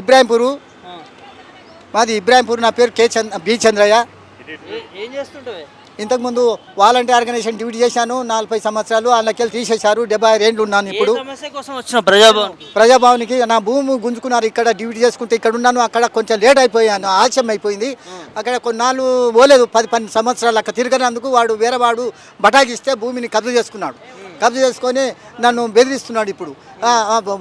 ఇబ్రాహింపూరు. ఆ. మాది ఇబ్రాహింపూర్. నా పేరు బి చంద్రయ్య. ఏం చేస్తుంటావే? ఇంతకుముందు వాలంటీర్ ఆర్గనైజేషన్ డ్యూటీ చేశాను 40 సంవత్సరాలు. అందులోకి తీసేశారు. 75 ఏళ్ళు ఉన్నాను ఏ ఇప్పుడు. సమస్య కోసం వచ్చిన ప్రజాభవన్కి? ప్రజాభవన్కి నా భూమి గుంజుకున్నారు. ఇక్కడ డ్యూటీ చేసుకుంటే ఇక్కడ ఉన్నాను. అక్కడ కొంచెం లేట్ అయిపోయాను, ఆలస్యం అయిపోయింది. అక్కడ కొన్నాళ్ళు పోలేదు, 10 సంవత్సరాలు అక్కడ తిరగనందుకు వేరే వాడు బటాకిస్తే భూమిని కబ్జా చేసుకున్నాడు. కబ్జా చేసుకొని నన్ను బెదిరిస్తున్నాడు. ఇప్పుడు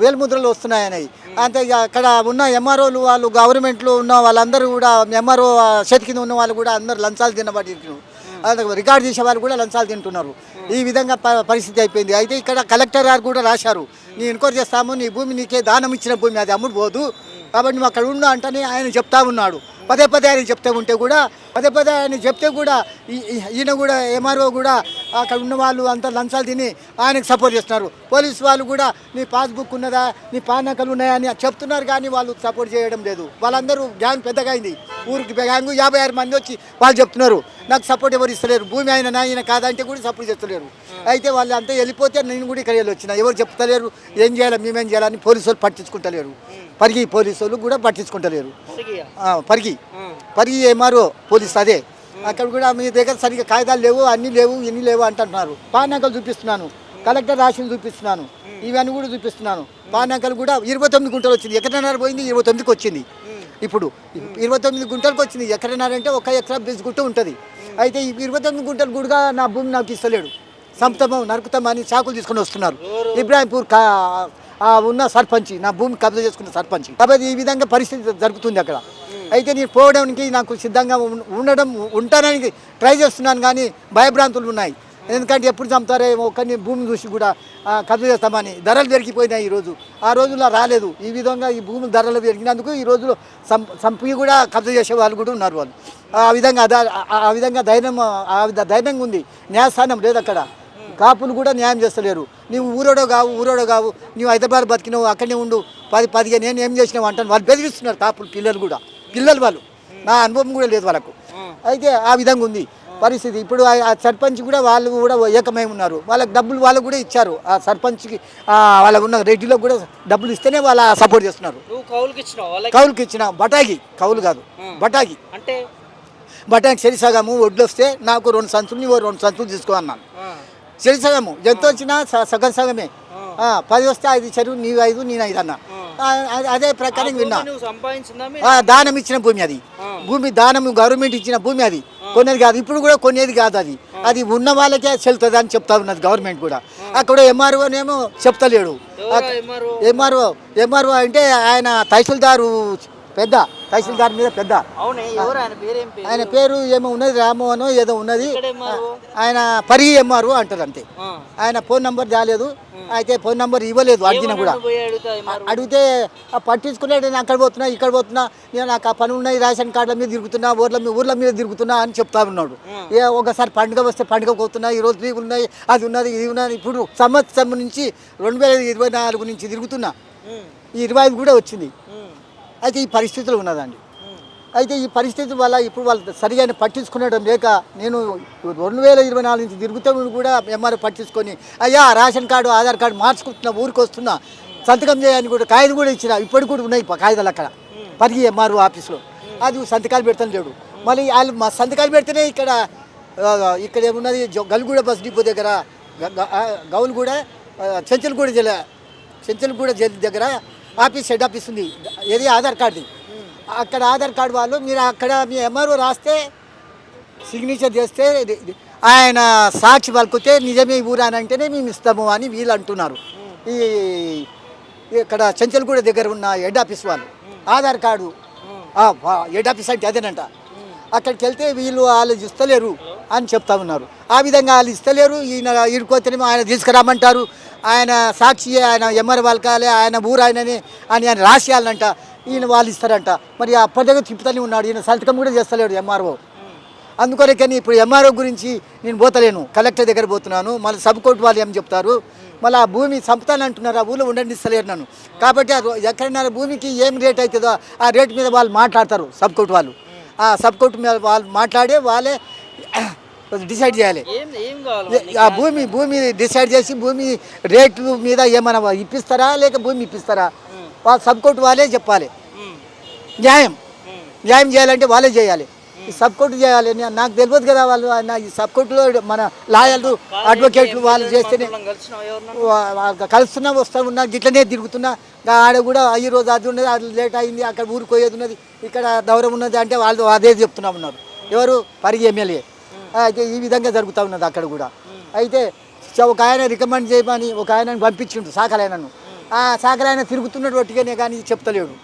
వేలుముద్రలు వస్తున్నాయని. అంతే ఇక అక్కడ ఉన్న ఎంఆర్ఓలు వాళ్ళు, గవర్నమెంట్లో ఉన్న వాళ్ళందరూ కూడా, ఎంఆర్ఓ చేతి కింద ఉన్న వాళ్ళు కూడా అందరూ లంచాలు తినబడి రికార్డు చేసే వాళ్ళు కూడా లంచాలు తింటున్నారు. ఈ విధంగా పరిస్థితి అయిపోయింది. అయితే ఇక్కడ కలెక్టర్ గారు కూడా రాశారు, నీ ఎంక్వైరీ చేస్తాము, నీ భూమి నీకే దానం ఇచ్చిన భూమి, అది అమ్ముడు పోదు కాబట్టి నువ్వు అక్కడ ఉండు అంటని ఆయన చెప్తా ఉన్నాడు. పదే ఆయన చెప్తే కూడా ఈయన కూడా ఎంఆర్ఓ కూడా అక్కడ ఉన్న వాళ్ళు అంతా లంచాలు తిని ఆయనకు సపోర్ట్ చేస్తున్నారు. పోలీసు వాళ్ళు కూడా నీ పాస్బుక్ ఉన్నదా, నీ పానకలు ఉన్నాయా అని చెప్తున్నారు, కానీ వాళ్ళు సపోర్ట్ చేయడం లేదు. వాళ్ళందరూ గ్యాంగ్ పెద్దగా అయింది. ఊరికి గ్యాంగ్ 56 మంది వచ్చి వాళ్ళు చెప్తున్నారు, నాకు సపోర్ట్ ఎవరు ఇస్తలేరు, భూమి ఆయన కాదంటే కూడా సపోర్ట్ చేస్తలేరు. అయితే వాళ్ళు అంతా వెళ్ళిపోతే నేను కూడా ఇక్కడ వచ్చిన, ఎవరు చెప్తలేరు, ఏం చేయాలి మేమేం చేయాలని పోలీసు వాళ్ళు పట్టించుకుంటలేరు. పోలీసు వాళ్ళు కూడా పట్టించుకుంటలేరు. పరిగి ఎంఆర్ఓ పోలీసు అదే. అక్కడ కూడా మీ దగ్గర సరిగ్గా కాగితాలు లేవు, అన్నీ లేవు, ఇన్ని లేవు అంటున్నారు. పానాకలు చూపిస్తున్నాను, కలెక్టర్ రాసిన చూపిస్తున్నాను, ఇవన్నీ కూడా చూపిస్తున్నాను. పానాకలు కూడా 29 గుంటలు వచ్చింది. ఎకరన్నర పోయింది, 29కి వచ్చింది. ఇప్పుడు 29 గుంటలకు వచ్చింది. ఎకరన్నర అంటే 1 ఎకరా 20 గుంట ఉంటుంది. అయితే ఈ 29 గుంటలు కూడా నా భూమి నాకు ఇస్తలేడు. సంపుతాము నరుకుతామని చాకులు తీసుకొని వస్తున్నారు. ఇబ్రాహింపూర్ ఉన్న సర్పంచ్, నా భూమి కబ్జా చేసుకున్న సర్పంచ్. కాబట్టి ఈ విధంగా పరిస్థితి జరుగుతుంది అక్కడ. అయితే నేను పోవడానికి నాకు సిద్ధంగా ఉంటానని ట్రై చేస్తున్నాను, కానీ భయభ్రాంతులు ఉన్నాయి. ఎందుకంటే ఎప్పుడు చంపుతారే ఒకరిని భూమి చూసి కూడా కబ్జా చేస్తామని. ధరలు పెరిగిపోయినాయి ఈరోజు. ఆ రోజుల్లో రాలేదు. ఈ విధంగా ఈ భూముల ధరలు పెరిగినందుకు ఈ రోజులో చంపి కూడా కబ్జా చేసే వాళ్ళు కూడా ఉన్నారు. వాళ్ళు ఆ విధంగా ధైర్యంగా ఉంది. న్యాయస్థానం లేదు అక్కడ. కాపులు కూడా న్యాయం చేస్తలేరు. నీవు ఊరోడో కావు, నీవు హైదరాబాద్ బతికినావు, అక్కడనే ఉండు, 10 నేను ఏం చేసినావు అంటాను. వాళ్ళు బెదిరిస్తున్నారు కాపులు, పిల్లలు వాళ్ళు. నా అనుభవం కూడా లేదు వాళ్ళకు. అయితే ఆ విధంగా ఉంది పరిస్థితి. ఇప్పుడు ఆ సర్పంచ్ కూడా వాళ్ళు కూడా ఏకమై ఉన్నారు. వాళ్ళకి డబ్బులు వాళ్ళు కూడా ఇచ్చారు. ఆ సర్పంచ్కి వాళ్ళ ఉన్న రెడ్డిలో కూడా డబ్బులు ఇస్తేనే వాళ్ళ సపోర్ట్ చేస్తున్నారు. కౌలుకి ఇచ్చిన బటాకి, కౌలు కాదు బటాకి. అంటే బటాకి సరిసగము వడ్లు వస్తే నాకు 2 సంచులు, నీవు 2 సంచులు తీసుకో అన్నాను. సరిసగము ఎంత వచ్చినా సగమే. 10 వస్తే 5 చెరువు, నీవు 5 నేను 5 అన్నా. అదే ప్రకారం విన్నా. దానం ఇచ్చిన భూమి అది. భూమి దానం గవర్నమెంట్ ఇచ్చిన భూమి అది. కొనేది కాదు, ఇప్పుడు కూడా కొనేది కాదు. అది ఉన్న వాళ్ళకే చెల్తుంది అని చెప్తా ఉన్నది గవర్నమెంట్ కూడా. అక్కడ ఎంఆర్ఓనేమో చెప్తలేడు. ఎంఆర్ఓ అంటే ఆయన తహసీల్దారు, పెద్ద తహసీల్దార్ మీద పెద్ద. ఆయన పేరు ఏమో ఉన్నది, రామోహనో ఏదో ఉన్నది. ఆయన పరిగి ఎంఆర్ఓ అంటారు అంతే. ఆయన ఫోన్ నంబర్ రాలేదు. అయితే ఫోన్ నంబర్ ఇవ్వలేదు. అడిగినా కూడా అడిగితే పట్టించుకున్నాడు. నేను అక్కడ పోతున్నా, ఇక్కడ పోతున్నా, నేను నాకు ఆ పని ఉన్నాయి, రేషన్ కార్డుల మీద తిరుగుతున్నా, ఊర్ల మీద తిరుగుతున్నా అని చెప్తా ఉన్నాడు. ఒకసారి పండుగ వస్తే పండుగ పోతున్నా, ఈరోజు లీవ్ ఉన్నాయి, అది ఉన్నది, ఇది ఉన్నది. ఇప్పుడు సంవత్సరం నుంచి 2024 నుంచి తిరుగుతున్నా. ఈ 25 కూడా వచ్చింది. అయితే ఈ పరిస్థితులు ఉన్నదండి. అయితే ఈ పరిస్థితి వల్ల ఇప్పుడు వాళ్ళు సరిగా పట్టించుకునడం లేక నేను 2024 నుంచి తిరుగుతూ కూడా ఎంఆర్ఓ పట్టించుకొని, అయ్యా రేషన్ కార్డు, ఆధార్ కార్డు మార్చుకుంటున్నా, ఊరికి వస్తున్నా, సంతకం చేయని కూడా కాగితం కూడా ఇచ్చిన. ఇప్పటికి కూడా ఉన్నాయి కాగితాలు అక్కడ పరిగి ఎంఆర్ఓ ఆఫీస్లో. అది సంతకాలు పెడతాను లేడు. మళ్ళీ వాళ్ళు మా సంతకాలు పెడితేనే ఇక్కడ ఏమున్నది, గల్గూడ బస్ డిపో దగ్గర, గౌల్గూడ చెంచల్గూడ జైలు దగ్గర ఆఫీస్, హెడ్ ఆఫీస్ ఉంది. ఏది ఆధార్ కార్డుది. అక్కడ ఆధార్ కార్డు వాళ్ళు, మీరు అక్కడ మీ ఎంఆర్ఓ రాస్తే సిగ్నేచర్ చేస్తే ఆయన సాక్షి పలుకుతే నిజమే ఊరు అని అంటేనే మేము ఇస్తాము అని వీళ్ళు అంటున్నారు. ఇక్కడ చెంచల్గూడ దగ్గర ఉన్న హెడ్ ఆఫీస్ వాళ్ళు ఆధార్ కార్డు, హెడ్ ఆఫీస్ అంటే అదేనంట. అక్కడికి వెళ్తే వాళ్ళు ఇస్తలేరు అని చెప్తా ఉన్నారు. ఆ విధంగా వాళ్ళు ఇస్తలేరు. ఈయనకోతేనేమో ఆయన తీసుకురామంటారు. ఆయన సాక్షి, ఆయన ఎంఆర్ఓ వాళ్ళకాలి, ఆయన ఊరు ఆయనని అని ఆయన రాసేయాలంట. ఈయన వాళ్ళు ఇస్తారంట. మరి అప్పటిదాకా తిప్పుతూనే ఉన్నాడు. ఈయన సంతకం కూడా చేస్తలేడు ఎంఆర్ఓ. అందుకొరకని ఇప్పుడు ఎంఆర్ఓ గురించి నేను పోతలేను, కలెక్టర్ దగ్గర పోతున్నాను. మళ్ళీ సబ్ కోర్టు వాళ్ళు ఏం చెప్తారు, మళ్ళీ ఆ భూమి చంపుతానంటున్నారు, ఆ ఊళ్ళో ఉండనిస్తలేరు నన్ను. కాబట్టి ఎక్కడైనా భూమికి ఏం రేట్ అవుతుందో ఆ రేటు మీద వాళ్ళు మాట్లాడతారు సబ్ కోర్టు వాళ్ళు. ఆ సబ్ కోర్టు మీద వాళ్ళు మాట్లాడే వాళ్ళే డిసైడ్ చేయాలి. ఆ భూమి డిసైడ్ చేసి భూమి రేటు మీద ఏమైనా ఇప్పిస్తారా లేక భూమి ఇప్పిస్తారా, వాళ్ళు సబ్ కోర్టు వాళ్ళే చెప్పాలి. న్యాయం చేయాలంటే వాళ్ళే చేయాలి. ఈ సబ్ కోర్టు చేయాలి నాకు తెలియదు కదా. వాళ్ళు ఈ సబ్ కోర్టులో మన లాయర్లు అడ్వకేట్లు వాళ్ళు చేస్తేనే కలుస్తున్నా వస్తూ ఉన్నా గిట్లనే తిరుగుతున్నా. ఆడ కూడా ఈ రోజు అది ఉన్నది, అది లేట్ అయింది, అక్కడ ఊరికి పోయేది ఉన్నది, ఇక్కడ దౌరం ఉన్నది అంటే వాళ్ళు అదే చెప్తున్నా ఉన్నారు. ఎవరు పరిగి ఎమ్మెల్యే. అయితే ఈ విధంగా జరుగుతూ ఉన్నది అక్కడ కూడా. అయితే ఒక ఆయన రికమెండ్ చేయమని ఒక ఆయనను పంపించిండు సాకలైనను. ఆ సాకలైన తిరుగుతున్నట్టు ఒట్టిగానే కానీ చెప్తలేడు.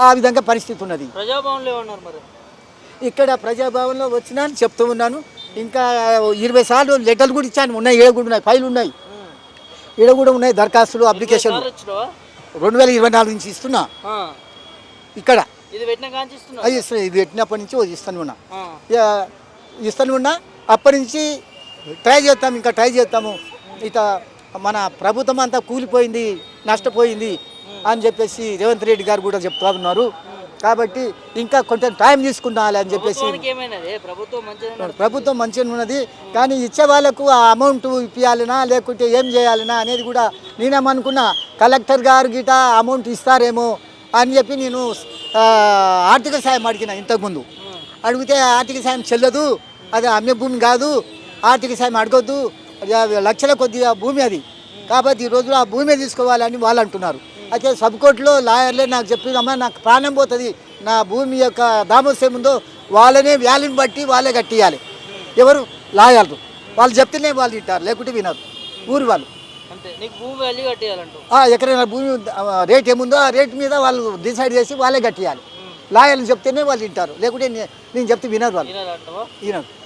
ఆ విధంగా పరిస్థితి ఉన్నది. ప్రజాభవన్లో ఏమన్నారు మరి? ఇక్కడ ప్రజాభవన్లో వచ్చినా అని చెప్తూ ఉన్నాను. ఇంకా 20 సార్లు లెటర్లు కూడా ఇచ్చాను. ఉన్నాయి, ఈడ కూడా ఉన్నాయి, ఫైల్ ఉన్నాయి, ఈడ కూడా ఉన్నాయి, దరఖాస్తులు అప్లికేషన్లు. 2024 నుంచి ఇస్తున్నా ఇక్కడ. ఇది పెట్టిన కాంచి ఇస్తున్నా? ఇది పెట్టినప్పటి నుంచి ఇస్తాను ఉన్నా, ఇస్తాను ఉన్నా. అప్పటి నుంచి ట్రై చేస్తాము, ఇంకా ట్రై చేస్తాము. ఇక మన ప్రభుత్వం అంతా కూలిపోయింది, నష్టపోయింది అని చెప్పేసి రేవంత్ రెడ్డి గారు కూడా చెప్తా ఉన్నారు. కాబట్టి ఇంకా కొంచెం టైం తీసుకుందాలి అని చెప్పేసి. ప్రభుత్వం మంచిగా ఉన్నది, కానీ ఇచ్చే వాళ్ళకు ఆ అమౌంట్ ఇప్పించాలనా లేకుంటే ఏం చేయాలనా అనేది కూడా నేనేమనుకున్నా, కలెక్టర్ గారు గిట అమౌంట్ ఇస్తారేమో అని చెప్పి నేను ఆర్థిక సాయం అడిగిన. ఇంతకుముందు అడిగితే ఆర్థిక సాయం చెల్లదు, అది అమ్మే భూమి కాదు, ఆర్థిక సాయం అడగొద్దు, లక్షల కొద్దిగా భూమి అది, కాబట్టి ఈ రోజులో ఆ భూమి తీసుకోవాలని వాళ్ళు అంటున్నారు. అయితే సబ్ కోర్టులో లాయర్లే నాకు చెప్పిందమ్మా, నాకు ప్రాణం పోతుంది, నా భూమి యొక్క దామోస్యం ఉందో వాళ్ళనే వ్యాల్యూని బట్టి వాళ్ళే కట్టియాలి. ఎవరు? లాయర్లు. వాళ్ళు చెప్తేనే వాళ్ళు తింటారు, లేకుంటే వినరు ఊరి వాళ్ళు. ఎక్కడైనా భూమి రేట్ ఏముందో ఆ రేట్ మీద వాళ్ళు డిసైడ్ చేసి వాళ్ళే కట్టియాలి. లాయర్లు చెప్తేనే వాళ్ళు తింటారు, లేకుంటే నేను చెప్తే వినరు వాళ్ళు, వినరు.